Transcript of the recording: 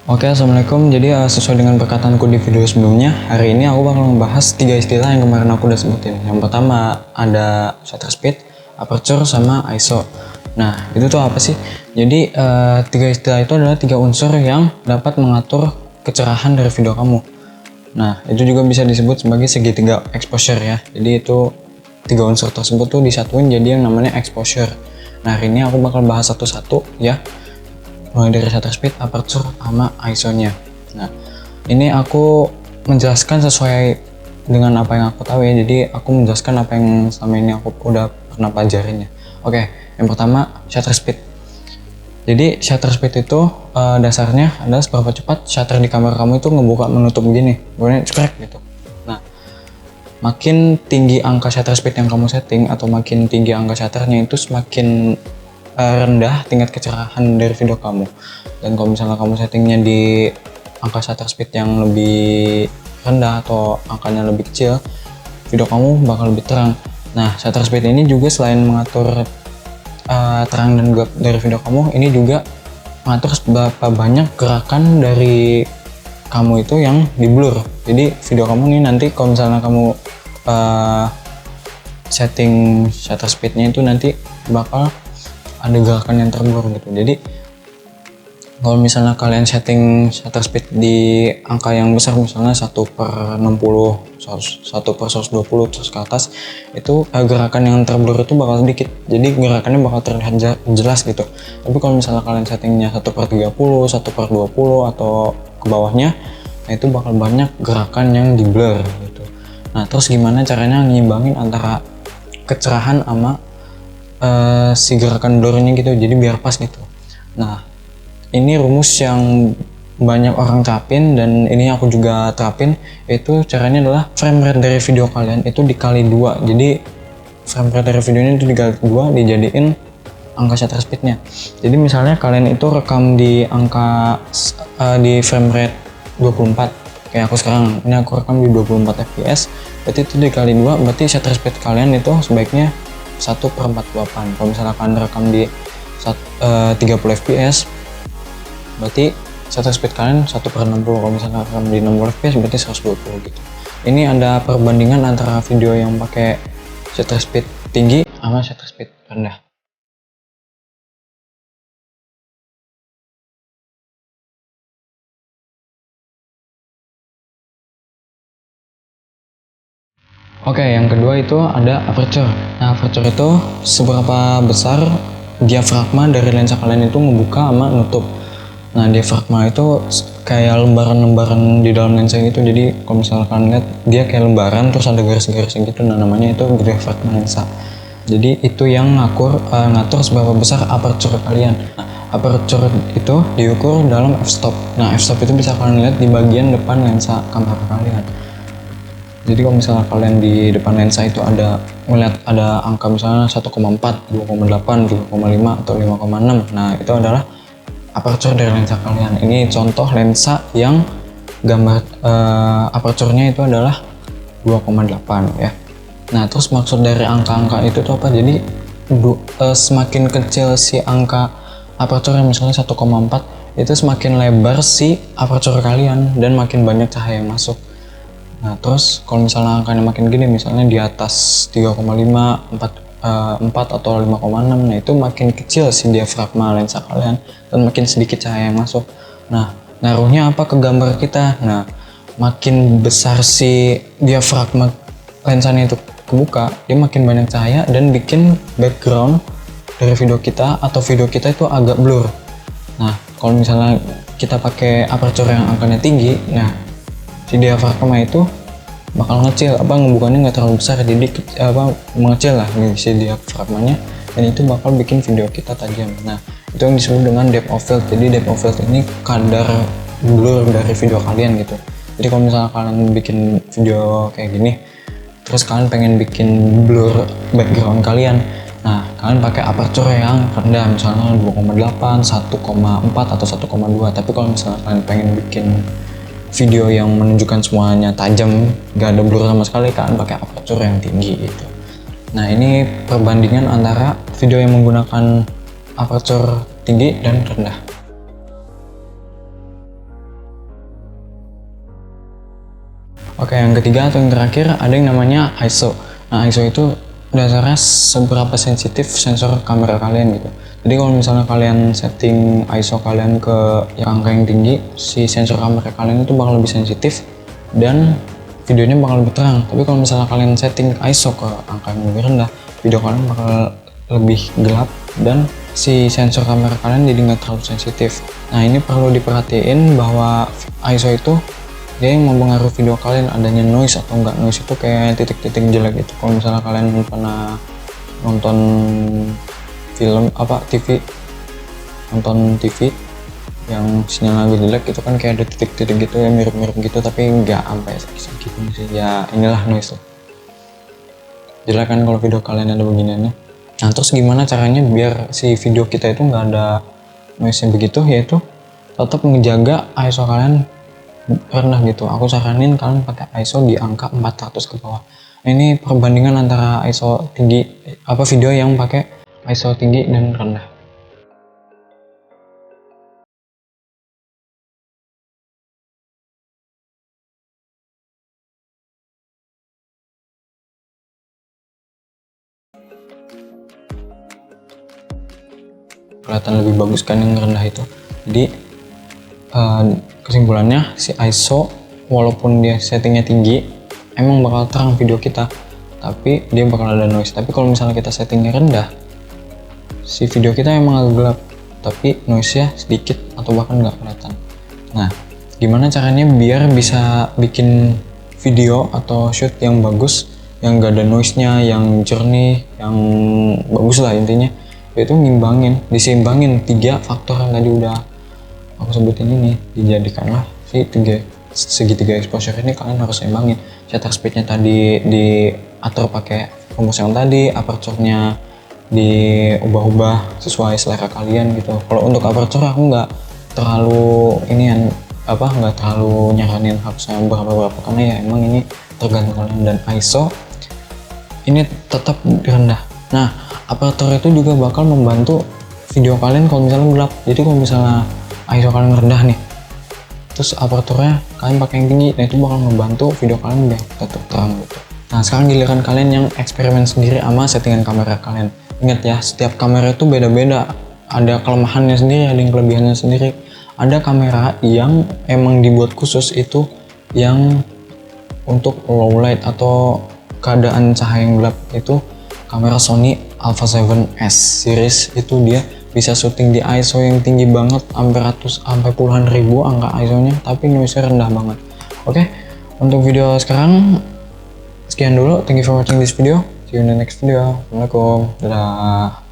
Oke, assalamualaikum. Jadi sesuai dengan perkataanku di video sebelumnya, hari ini aku bakal membahas 3 istilah yang kemarin aku udah sebutin. Yang pertama ada shutter speed, aperture, sama ISO. Nah, itu tuh apa sih? Jadi 3 istilah itu adalah 3 unsur yang dapat mengatur kecerahan dari video kamu. Nah, itu juga bisa disebut sebagai segitiga exposure ya. Jadi itu 3 unsur tersebut tuh disatuin jadi yang namanya exposure. Nah, hari ini aku bakal bahas satu-satu ya, mulai dari shutter speed, aperture, sama ISO-nya. Nah, ini aku menjelaskan sesuai dengan apa yang aku tahu ya. Jadi aku menjelaskan apa yang selama ini aku udah pernah pelajarin ya. Oke, yang pertama shutter speed. Jadi shutter speed itu dasarnya adalah seberapa cepat shutter di kamera kamu itu ngebuka menutup begini, kemudian cekrek gitu. Nah, makin tinggi angka shutter speed yang kamu setting atau makin tinggi angka shutternya itu semakin rendah tingkat kecerahan dari video kamu. Dan kalau misalnya kamu settingnya di angka shutter speed yang lebih rendah atau angkanya lebih kecil, video kamu bakal lebih terang. Nah, shutter speed ini juga selain mengatur terang dan gelap dari video kamu, ini juga mengatur seberapa banyak gerakan dari kamu itu yang di blur. Jadi video kamu nih nanti kalau misalnya kamu setting shutter speednya itu nanti bakal ada gerakan yang terblur gitu. Jadi kalau misalnya kalian setting shutter speed di angka yang besar, misalnya 1/60, 1/120 terus ke atas, itu gerakan yang terblur itu bakal sedikit, jadi gerakannya bakal terlihat jelas gitu. Tapi kalau misalnya kalian settingnya 1/30, 1/20 atau ke bawahnya, nah itu bakal banyak gerakan yang di blur gitu. Nah, terus gimana caranya nyimbangin antara kecerahan sama si gerakan blurnya gitu, jadi biar pas gitu. Nah, ini rumus yang banyak orang terapin dan ini aku juga terapin, yaitu caranya adalah frame rate dari video kalian itu dikali 2. Jadi frame rate dari videonya itu dikali 2 dijadiin angka shutter speednya. Jadi misalnya kalian itu rekam di angka di frame rate 24 kayak aku sekarang, ini aku rekam di 24 fps, berarti itu dikali 2, berarti shutter speed kalian itu sebaiknya 1/48. Kalau misalnya kalian rekam di 30 fps, berarti shutter speed kalian 1/60. Kalau misalnya rekam di 60 fps berarti 120 gitu. Ini ada perbandingan antara video yang pakai shutter speed tinggi sama shutter speed rendah. Oke, yang kedua itu ada aperture. Nah, aperture itu seberapa besar diafragma dari lensa kalian itu ngebuka sama nutup. Nah, diafragma itu kayak lembaran-lembaran di dalam lensa gitu. Jadi kalau misalnya kalian lihat, dia kayak lembaran terus ada garis-garisnya gitu. Nah, namanya itu diafragma lensa. Jadi itu yang ngatur seberapa besar aperture kalian. Nah, aperture itu diukur dalam f-stop. Nah, f-stop itu bisa kalian lihat di bagian depan lensa kamera kalian. Jadi kalau misalnya kalian di depan lensa itu melihat ada angka misalnya 1,4, 2,8, 3,5 atau 5,6. Nah, itu adalah aperture dari lensa kalian. Ini contoh lensa yang gambar aperture-nya itu adalah 2,8 ya. Nah, terus maksud dari angka-angka itu tuh apa? Jadi semakin kecil si angka aperture misalnya 1,4, itu semakin lebar si aperture kalian dan makin banyak cahaya yang masuk. Nah, terus kalau misalnya angkanya makin gede, misalnya di atas 3,5, 4 atau 5,6, nah itu makin kecil si diafragma lensa kalian dan makin sedikit cahaya yang masuk. Nah, ngaruhnya apa ke gambar kita? Nah, makin besar si diafragma lensanya itu kebuka, dia makin banyak cahaya dan bikin background dari video kita atau video kita itu agak blur. Nah, kalau misalnya kita pakai aperture yang angkanya tinggi, nah si diafragma itu bakal ngecil, ngebukanya nggak terlalu besar, jadi mengecil lah si diafragmanya, dan itu bakal bikin video kita tajam. Nah, itu yang disebut dengan depth of field. Jadi depth of field ini kadar blur dari video kalian gitu. Jadi kalau misalnya kalian bikin video kayak gini, terus kalian pengen bikin blur background kalian, nah kalian pakai aperture yang rendah, misalnya 2,8, 1,4 atau 1,2. Tapi kalau misalnya kalian pengen bikin video yang menunjukkan semuanya tajam, gak ada blur sama sekali, kalian pakai aperture yang tinggi gitu. Nah, ini perbandingan antara video yang menggunakan aperture tinggi dan rendah. Oke, yang ketiga atau yang terakhir ada yang namanya ISO. Nah, ISO itu dasarnya seberapa sensitif sensor kamera kalian gitu. Jadi kalau misalnya kalian setting ISO kalian ke yang angka yang tinggi, si sensor kamera kalian itu bakal lebih sensitif dan videonya bakal lebih terang. Tapi kalau misalnya kalian setting ISO ke angka yang lebih rendah, video kalian bakal lebih gelap dan si sensor kamera kalian jadi nggak terlalu sensitif. Nah, ini perlu diperhatiin bahwa ISO itu dia yang mempengaruhi video kalian, adanya noise atau enggak noise itu kayak titik-titik jelek itu. Kalau misalnya kalian pernah nonton film nonton TV yang sinyal lagi jelek itu kan kayak ada titik-titik gitu ya, mirip-mirip gitu, tapi nggak sampai segitu sih ya. Inilah noise lah, jelek kan kalau video kalian ada beginiannya. Nah, terus gimana caranya biar si video kita itu nggak ada noise nya begitu, yaitu tetap menjaga ISO kalian rendah gitu. Aku saranin kalian pakai ISO di angka 400 ke bawah. Nah, ini perbandingan antara ISO tinggi video yang pakai ISO tinggi dan rendah. Kelihatan lebih bagus kan yang rendah itu. Jadi kesimpulannya si ISO walaupun dia settingnya tinggi emang bakal terang video kita, tapi dia bakal ada noise. Tapi kalau misalnya kita settingnya rendah, si video kita emang agak gelap tapi noise-nya sedikit atau bahkan nggak kelihatan. Nah, gimana caranya biar bisa bikin video atau shoot yang bagus, yang gak ada noise-nya, yang jernih, yang bagus lah intinya, yaitu diseimbangin 3 faktor yang tadi udah aku sebutin ini. Dijadikanlah si segitiga exposure ini kalian harus seimbangin. Shutter speednya tadi diatur pakai rumus yang tadi, aperture-nya diubah-ubah sesuai selera kalian gitu. Kalau untuk aperture aku nggak terlalu nggak terlalu nyaranin harusnya berapa karena ya emang ini tergantung kalian. Dan ISO ini tetap rendah. Nah, aperture itu juga bakal membantu video kalian kalau misalnya gelap. Jadi kalau misalnya ISO kalian rendah nih, terus aperture-nya kalian pakai yang tinggi, nah itu bakal membantu video kalian biar tetap terang gitu. Nah, sekarang giliran kalian yang eksperimen sendiri sama settingan kamera kalian. Ingat ya, setiap kamera itu beda-beda, ada kelemahannya sendiri, ada yang kelebihannya sendiri. Ada kamera yang emang dibuat khusus itu yang untuk low light atau keadaan cahaya yang gelap, itu kamera Sony Alpha 7S series. Itu dia bisa syuting di ISO yang tinggi banget, sampai puluhan ribu angka ISO-nya, tapi noise-nya rendah banget. Oke, untuk video sekarang sekian dulu. Thank you for watching this video. See you in the next video. Assalamualaikum. Dadah.